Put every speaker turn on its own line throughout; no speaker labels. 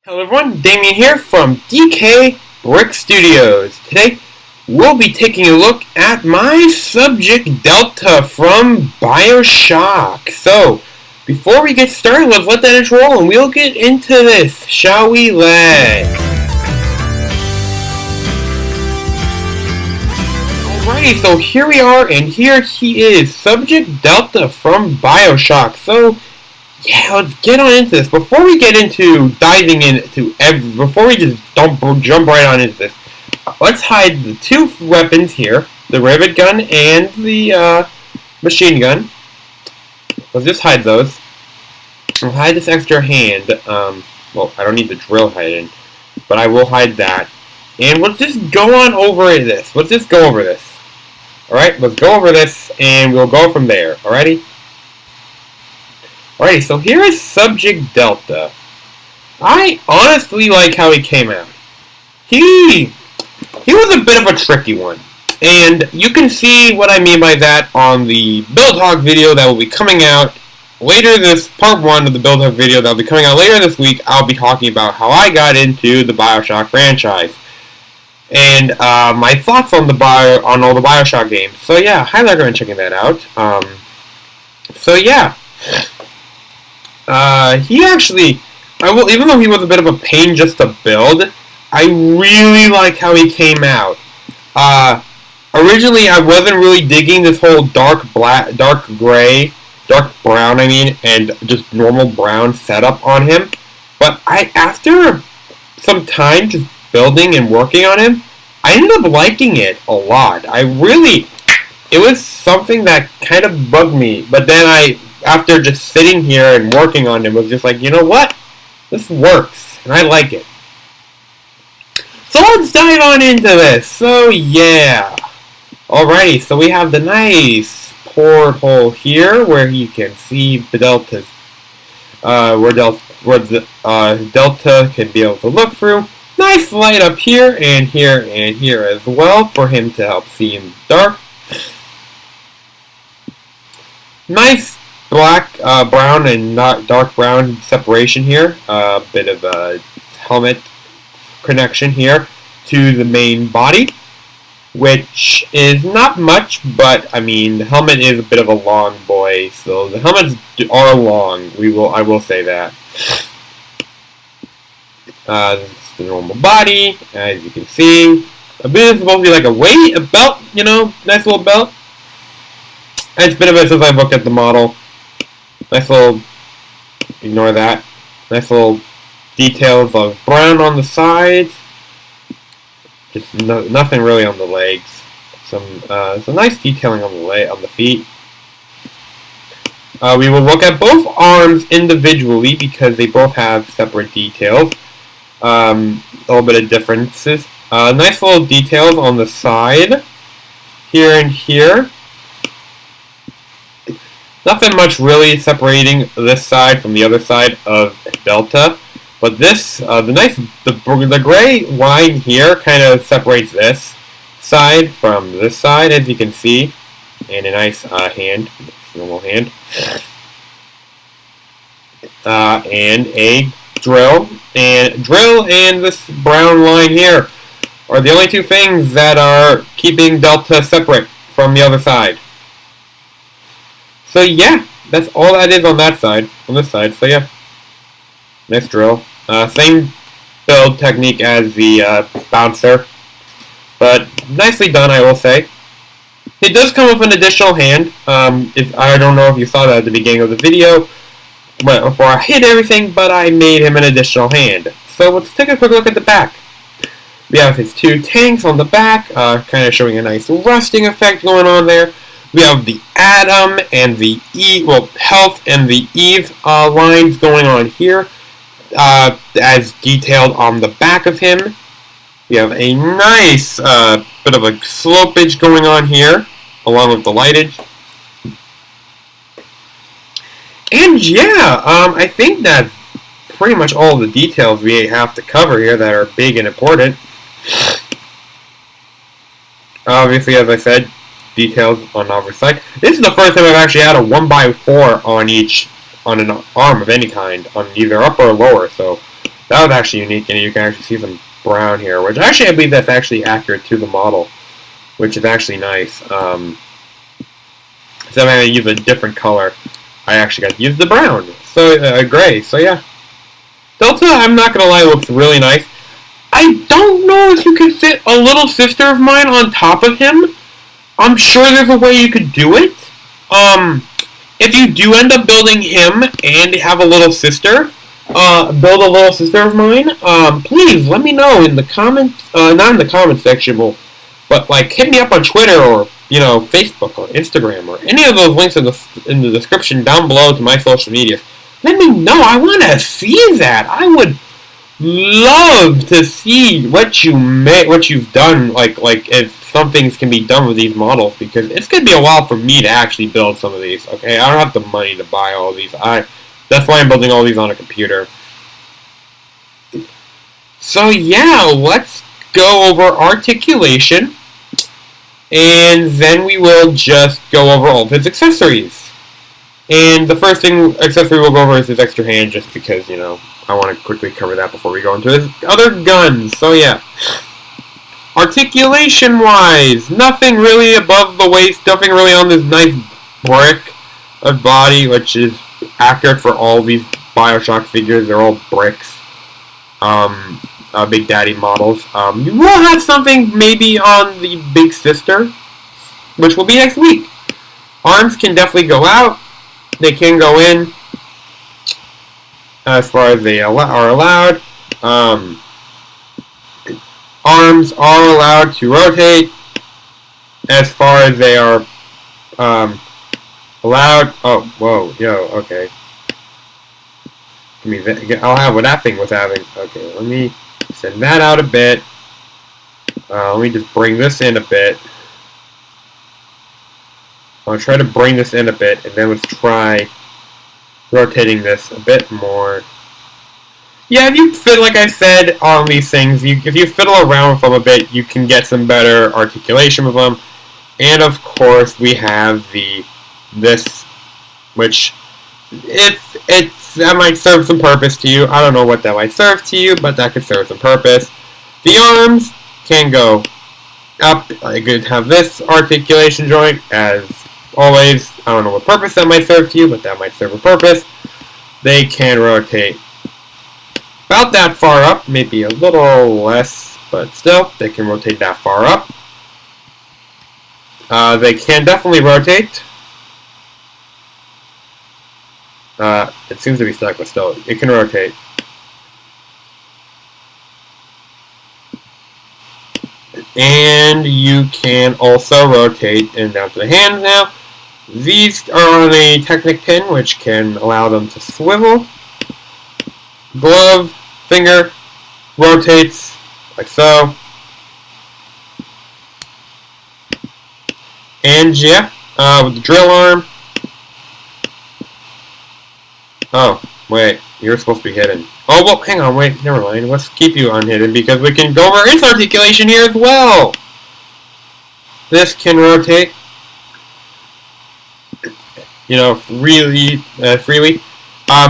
Hello everyone, Damien here from DKBrickStudios. Today, we'll be taking a look at my subject Delta from BioShock. So, before we get started, let's let that intro roll and we'll get into this, shall we? Alrighty, so here we are, and here he is, subject Delta from BioShock. So, yeah, let's get on into this. Before we get into diving into before we just jump right on into this, let's hide the two weapons here, the rivet gun and the machine gun. Let's just hide those. I'll hide this extra hand. Well, I don't need the drill hidden, but I will hide that. And let's just go on over this. Let's just go over this. Alright, let's go over this, and we'll go from there. Alrighty? Alrighty, so here is Subject Delta. I honestly like how he came out. He was a bit of a tricky one. And you can see what I mean by that on the Build Hog video that will be coming out later this, part 1 of the Build Hog video that will be coming out later this week. I'll be talking about how I got into the BioShock franchise. And my thoughts on all the BioShock games. So yeah, highly recommend checking that out. So yeah. He actually, even though he was a bit of a pain just to build, I really like how he came out. Originally I wasn't really digging this whole dark brown, and just normal brown setup on him. But after some time just building and working on him, I ended up liking it a lot. It was something that kind of bugged me, but then after just sitting here and working on it, was just like, you know what? This works, and I like it. So let's dive on into this. So yeah. Alrighty, so we have the nice porthole here where you can see the Delta's, where the Delta can be able to look through. Nice light up here and here as well for him to help see in the dark. Nice black, brown, and dark brown separation here. A bit of a helmet connection here to the main body, which is not much, but I mean the helmet is a bit of a long boy, so the helmets are long. I will say that. This is the normal body, as you can see. A bit is supposed to be like a belt, you know, nice little belt. It's been a bit since I looked at the model. Nice little, ignore that. Nice little details of brown on the sides. Just nothing really on the legs. Some nice detailing on the feet. We will look at both arms individually because they both have separate details. A little bit of differences. Nice little details on the side, here and here. Nothing much really separating this side from the other side of Delta, but this, the gray line here kind of separates this side from this side, as you can see, and a nice normal hand, and a drill, and this brown line here are the only two things that are keeping Delta separate from the other side. So yeah, that's all that is on that side, on this side. So yeah, nice drill. Same build technique as the bouncer, but nicely done, I will say. It does come with an additional hand. I don't know if you saw that at the beginning of the video, but before I hit everything, but I made him an additional hand. So let's take a quick look at the back. We have his two tanks on the back, kind of showing a nice rusting effect going on there. We have the Atom and the Health and the Eve lines going on here, as detailed on the back of him. We have a nice bit of a slopage going on here, along with the lightage. And yeah, I think that's pretty much all the details we have to cover here that are big and important. Obviously, as I said, details on either side. This is the first time I've actually had a 1x4 on an arm of any kind, on either upper or lower, so That was actually unique, and you can actually see some brown here, which actually I believe that's actually accurate to the model, which is actually nice. So I'm going to use a different color. I actually got to use the brown, so gray. So yeah, Delta, I'm not going to lie, looks really nice. I don't know if you could fit a little sister of mine on top of him. I'm sure there's a way you could do it. If you do end up building him and have a little sister, build a little sister of mine, please let me know in the comments, not in the comments section, but like hit me up on Twitter or, you know, Facebook or Instagram or any of those links in the description down below to my social media. Let me know. I want to see that. I would love to see what you've done, like if some things can be done with these models, because it's going to be a while for me to actually build some of these, okay? I don't have the money to buy all these. That's why I'm building all these on a computer. So yeah, let's go over articulation, and then we will just go over all of his accessories. And the first accessory we'll go over is his extra hand, just because, you know, I want to quickly cover that before we go into his other guns. So yeah. Articulation-wise, nothing really above the waist, nothing really on this nice brick of body, which is accurate for all these BioShock figures. They're all bricks. Big Daddy models. You will have something maybe on the Big Sister, which will be next week. Arms can definitely go out. They can go in, as far as they are allowed. Arms are allowed to rotate as far as they are allowed. Oh, whoa, yo, okay. I'll have what that thing was having. Okay, let me send that out a bit. Let me just bring this in a bit. I'll try to bring this in a bit, and then let's try rotating this a bit more. Yeah, if you fit, like I said, on these things, if you fiddle around with them a bit, you can get some better articulation with them. And of course, we have this, which that might serve some purpose to you. I don't know what that might serve to you, but that could serve some purpose. The arms can go up. I could have this articulation joint, as always. I don't know what purpose that might serve to you, but that might serve a purpose. They can rotate about that far up, maybe a little less, but still, they can rotate that far up. They can definitely rotate. It seems to be stuck, but still, it can rotate. And you can also rotate and down to the hands now. These are on a Technic pin, which can allow them to swivel. Glove, finger, rotates, like so. And yeah, with the drill arm. Oh, wait, you're supposed to be hidden. Oh, well, hang on, wait, never mind. Let's keep you unhidden, because we can go over its articulation here as well. This can rotate, you know, really freely.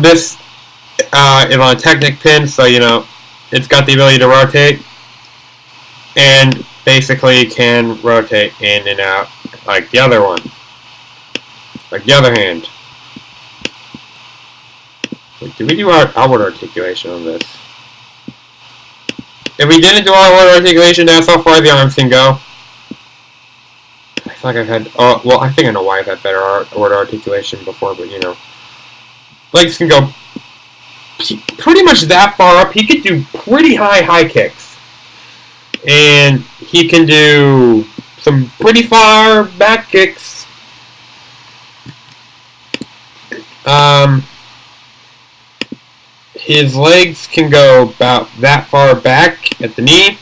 This is on a Technic pin, so, you know, it's got the ability to rotate, and basically can rotate in and out like the other one, like the other hand. Wait, did we do our outward articulation on this? If we didn't do our outward articulation, that's how far the arms can go. I feel like I've had, oh, well, I think I know why I've had better outward articulation before, but you know. Legs can go pretty much that far up. He could do pretty high kicks. And he can do some pretty far back kicks. His legs can go about that far back at the knee.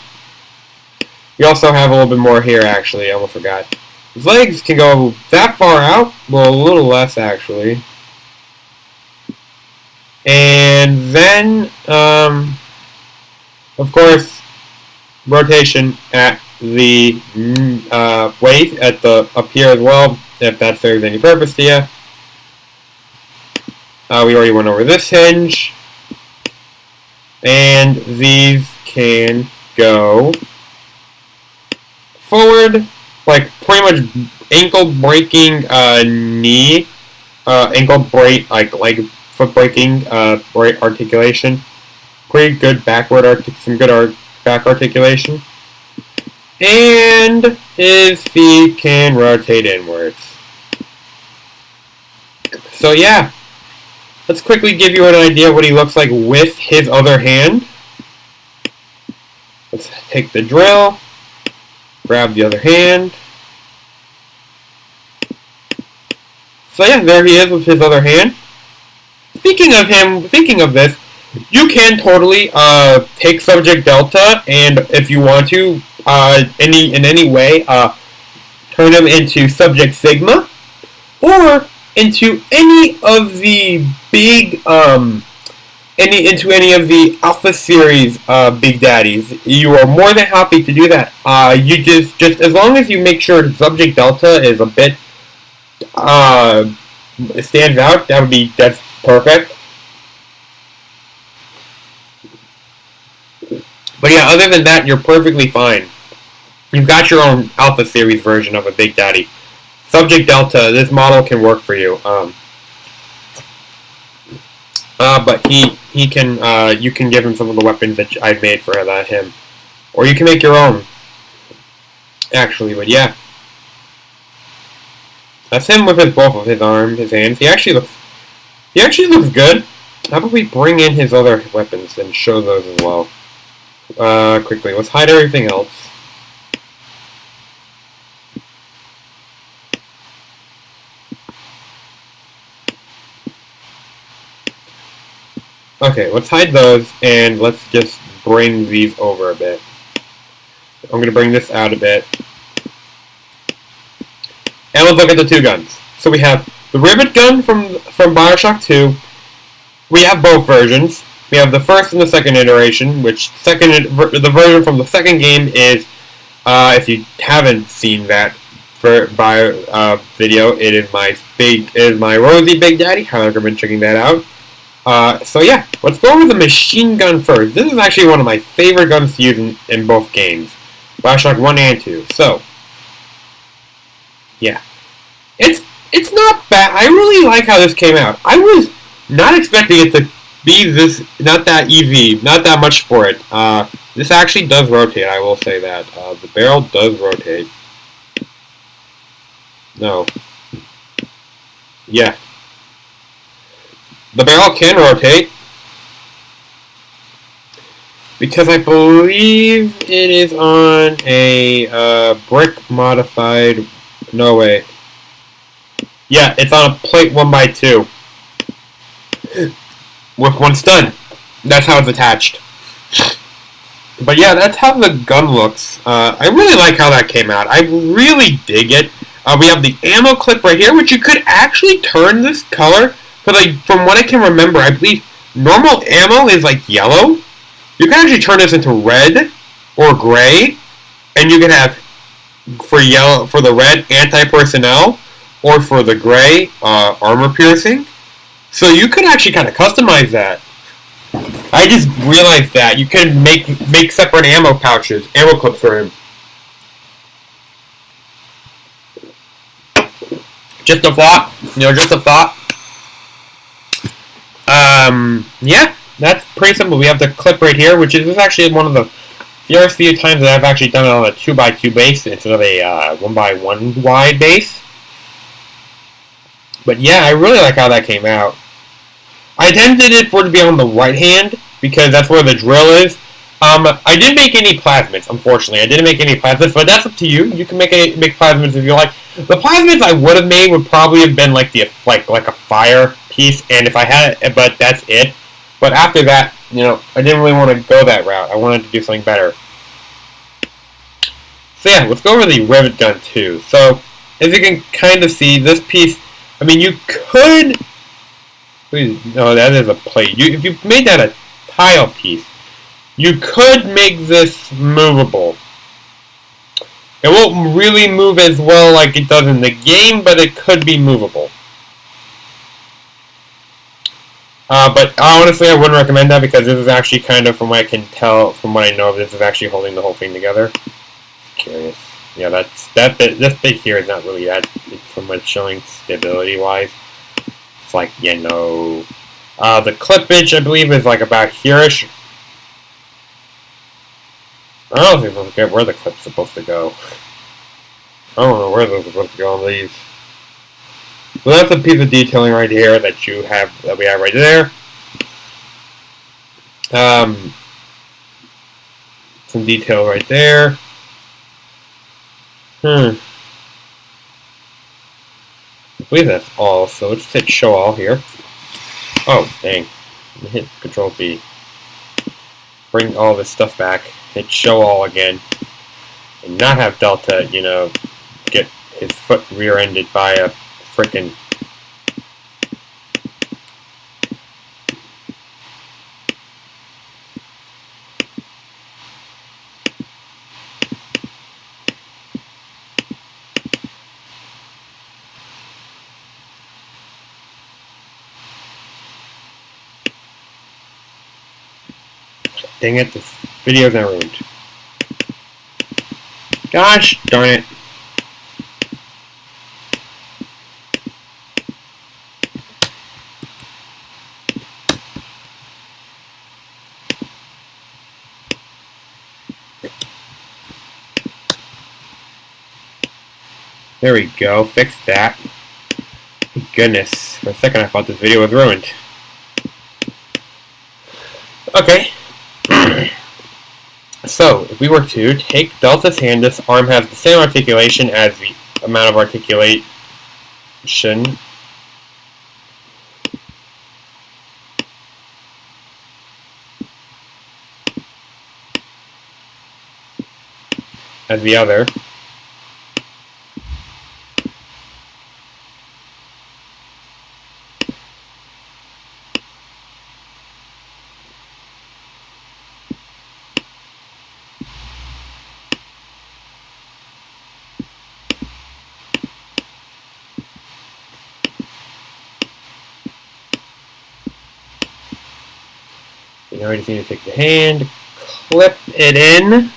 You also have a little bit more here, actually. I almost forgot. His legs can go that far out. Well, a little less, actually. And then, of course, rotation at the waist, at the up here as well, if that serves any purpose to you. We already went over this hinge. and these can go forward, like pretty much ankle breaking knee, ankle break, like leg foot breaking articulation. Pretty good backward some good back articulation. And his feet can rotate inwards. So yeah, let's quickly give you an idea of what he looks like with his other hand. Let's take the drill, grab the other hand. So yeah, there he is with his other hand. Speaking of this, you can totally take subject delta and, if you want to, in any way, turn him into subject sigma, or into any of the big, into any of the Alpha series Big Daddies. You are more than happy to do that. You just as long as you make sure subject delta is a bit stands out, that's perfect. But yeah, other than that, you're perfectly fine. You've got your own Alpha series version of a Big Daddy. Subject delta, this model can work for you. But he can you can give him some of the weapons that I've made for him, or you can make your own. Actually, but yeah, that's him with both of his arms, his hands. He actually looks good. How about we bring in his other weapons and show those as well? Quickly, let's hide everything else. Okay, let's hide those, and let's just bring these over a bit. I'm going to bring this out a bit. And let's look at the two guns. So we have the Rivet gun from BioShock 2. We have both versions. We have the first and the second iteration, which the version from the second game is, if you haven't seen that video, it is my Rosie Big Daddy. Highly recommend checking that out. So yeah, let's go over the machine gun first. This is actually one of my favorite guns to use in both games, BioShock 1 and 2. So yeah, it's not bad. I really like how this came out. I was not expecting it to be not that easy, not that much for it. This actually does rotate, I will say that. The barrel does rotate. No. Yeah. The barrel can rotate, because I believe it is on a brick modified. No way. Yeah, it's on a plate 1x2 with one stun. That's how it's attached. But yeah, that's how the gun looks. I really like how that came out. I really dig it. We have the ammo clip right here, which you could actually turn this color. But from what I can remember, I believe normal ammo is like yellow. You can actually turn this into red or gray, and you can have for the red anti-personnel, or for the gray armor piercing. So you could actually kind of customize that. I just realized that you can make separate ammo pouches, ammo clips for him. Just a thought, just a thought. Yeah, that's pretty simple. We have the clip right here, which is actually one of the first few times that I've actually done it on a 2x2 base instead of a 1x1 wide base. But yeah, I really like how that came out. I intended it for it to be on the right hand, because that's where the drill is. I didn't make any plasmids, unfortunately. I didn't make any plasmids, but that's up to you. You can make plasmids if you like. The plasmids I would have made would probably have been like a fire piece, and if I had it, but that's it. But after that, I didn't really want to go that route. I wanted to do something better. So yeah, let's go over the rivet gun too. So as you can kind of see, this piece, I mean, you could. Please, no, that is a plate. If you made that a tile piece, you could make this movable. It won't really move as well like it does in the game, but it could be movable. But honestly, I wouldn't recommend that because this is actually kind of, from what I can tell, from what I know, this is actually holding the whole thing together. Curious. Yeah, that bit. This bit here is not really that, from what it's showing stability-wise. It's like, you know, the clippage, I believe, is like about here-ish. I don't think I forget where the clip's supposed to go. I don't know where those are supposed to go on these. So that's a piece of detailing right here that we have right there. Some detail right there. I believe that's all. So let's hit show all here. Oh dang! Hit Control B. Bring all this stuff back. Hit show all again, and not have Delta, you know, get his foot rear-ended by a frickin' dang it, this video's not ruined. Gosh darn it. There we go, fixed that. Goodness, for a second I thought this video was ruined. Okay. So, if we were to take Delta's hand, this arm has the same articulation as the amount of articulation as the other. Now we just need to take the hand, clip it in.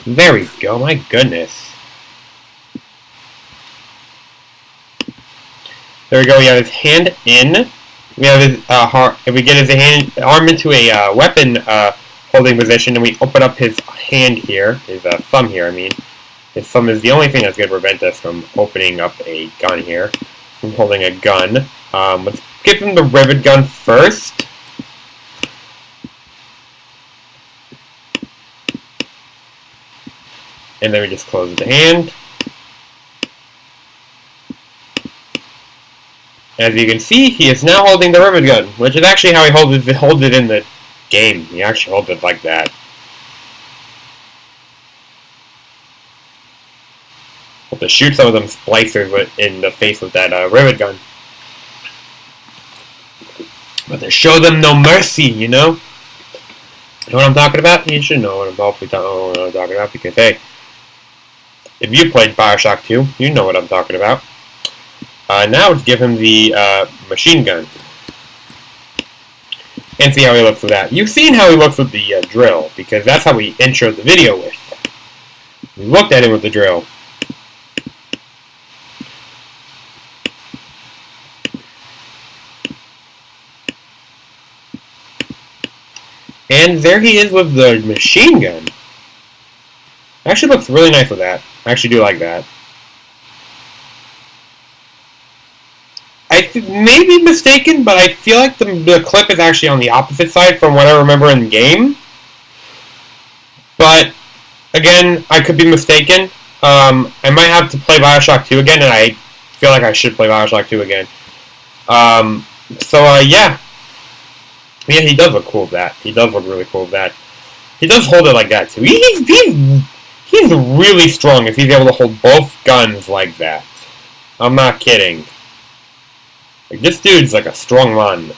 There we go, my goodness. There we go, we have his hand in. We have his if we get his arm into a weapon holding position, and we open up his hand here, his thumb here, I mean. His thumb is the only thing that's going to prevent us from opening up a gun here, from holding a gun. Let's give him the rivet gun first. And then we just close the hand. As you can see, he is now holding the rivet gun, which is actually how he holds it in the game. He actually holds it like that. We'll have to shoot some of them splicers in the face with that rivet gun. But to show them no mercy, you know? You know what I'm talking about? You should know what I'm talking about, because, hey, if you played BioShock 2, you know what I'm talking about. Now let's give him the machine gun. And see how he looks with that. You've seen how he looks with the drill, because that's how we introed the video with. We looked at him with the drill. And there he is with the machine gun. Actually looks really nice with that. I actually do like that. I may be mistaken, but I feel like the clip is actually on the opposite side from what I remember in the game. But, again, I could be mistaken. I might have to play BioShock 2 again, and I feel like I should play BioShock 2 again. Yeah. Yeah, he does look cool with that. He does look really cool with that. He does hold it like that, too. He's really strong if he's able to hold both guns like that. I'm not kidding. Like, this dude's like a strong man.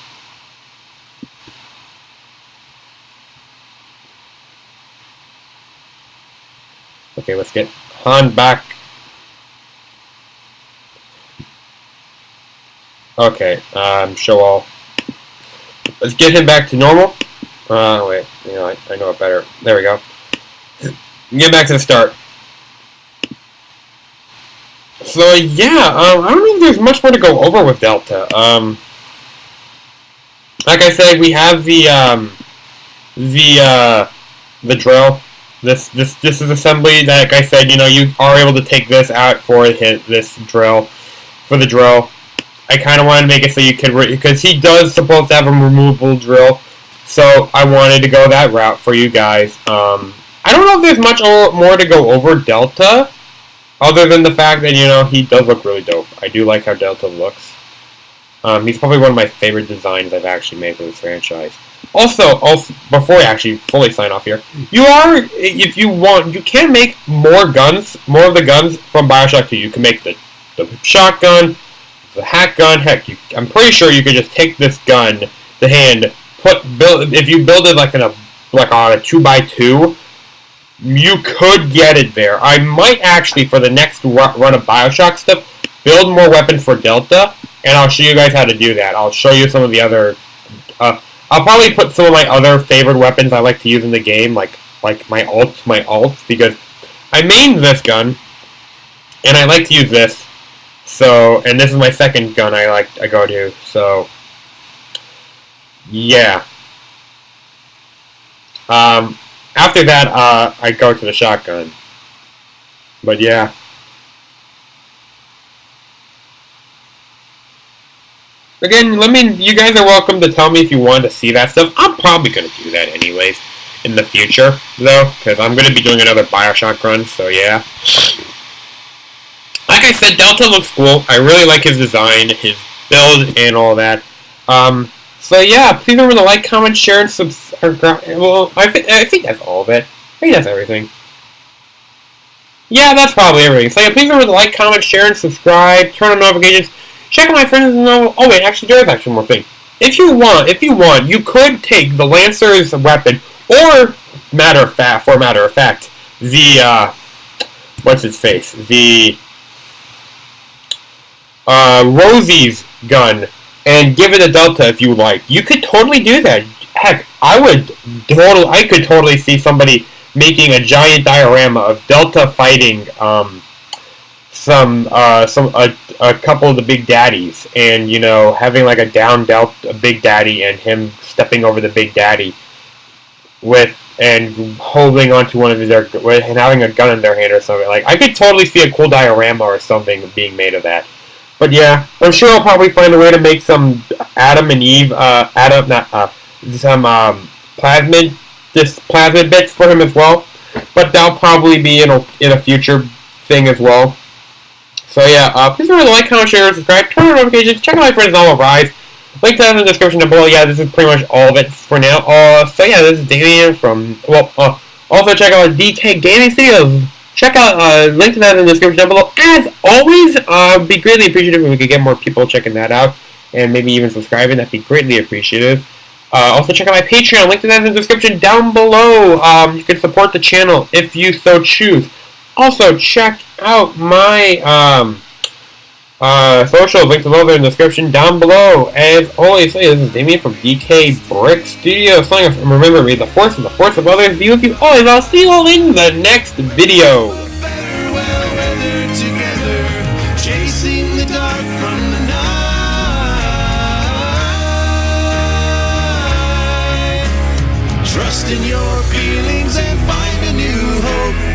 Okay, let's get Han back. Okay, show all. Let's get him back to normal. Wait, I know it better. There we go. Get back to the start. So yeah, I don't think there's much more to go over with Delta. Like I said, we have the drill. This is assembly. Like I said, you are able to take this out for this drill, for the drill. I kind of wanted to make it so you could, because he does supposed to have a removable drill, so I wanted to go that route for you guys. I don't know if there's much more to go over Delta, other than the fact that, he does look really dope. I do like how Delta looks. He's probably one of my favorite designs I've actually made for this franchise. Also, before I actually fully sign off here, if you want, you can make more of the guns from BioShock 2. You can make the shotgun, the hack gun. Heck, I'm pretty sure you could just take this gun, the hand, if you build it like on a 2x2, you could get it there. I might actually, for the next run of BioShock stuff, build more weapons for Delta, and I'll show you guys how to do that. I'll show you some of the other. I'll probably put some of my other favorite weapons I like to use in the game, like my ults, because I main this gun, and I like to use this. So, and this is my second gun I go to. So, yeah. After that, I go to the shotgun. But yeah. Again, you guys are welcome to tell me if you want to see that stuff. I'm probably going to do that anyways in the future, though, because I'm going to be doing another BioShock run, so yeah. Like I said, Delta looks cool. I really like his design, his build, and all that. So yeah, please remember to like, comment, share, and subscribe. Well, I think that's all of it. I think that's everything. Yeah, that's probably everything. So yeah, please remember to like, comment, share, and subscribe. Turn on notifications. Check out my friends and know. Oh wait, actually, there is actually one more thing. If you want, you could take the Lancer's weapon, or matter of fact, the what's his face, the Rosie's gun, and give it a Delta if you like. You could totally do that. Heck, I could totally see somebody making a giant diorama of Delta fighting a couple of the Big Daddies, and having like a down Delta Big Daddy and him stepping over the Big Daddy and holding onto one of and having a gun in their hand or something. Like, I could totally see a cool diorama or something being made of that. But yeah, I'm sure I'll probably find a way to make some Adam and Eve, some plasmid bits for him as well. But that'll probably be in a future thing as well. So yeah, please remember to like, comment, share, and subscribe. Turn on notifications. Check out my friends all rise. Link to that in the description down below. Yeah, this is pretty much all of it for now. So yeah, this is Damian from. Also check out DKBrickStudios. Check out link to that in the description down below. As always, be greatly appreciative if we could get more people checking that out, and maybe even subscribing. That'd be greatly appreciative. Also check out my Patreon. Link to that in the description down below. You can support the channel if you so choose. Also check out my socials. Link to those in the description down below. As always, this is Damian from DKBrickStudios. Signing off, and remember, may the force and the force of others be with you always. I'll see you all in the next video. Chasing the dark from the night. Trust in your feelings and find a new hope.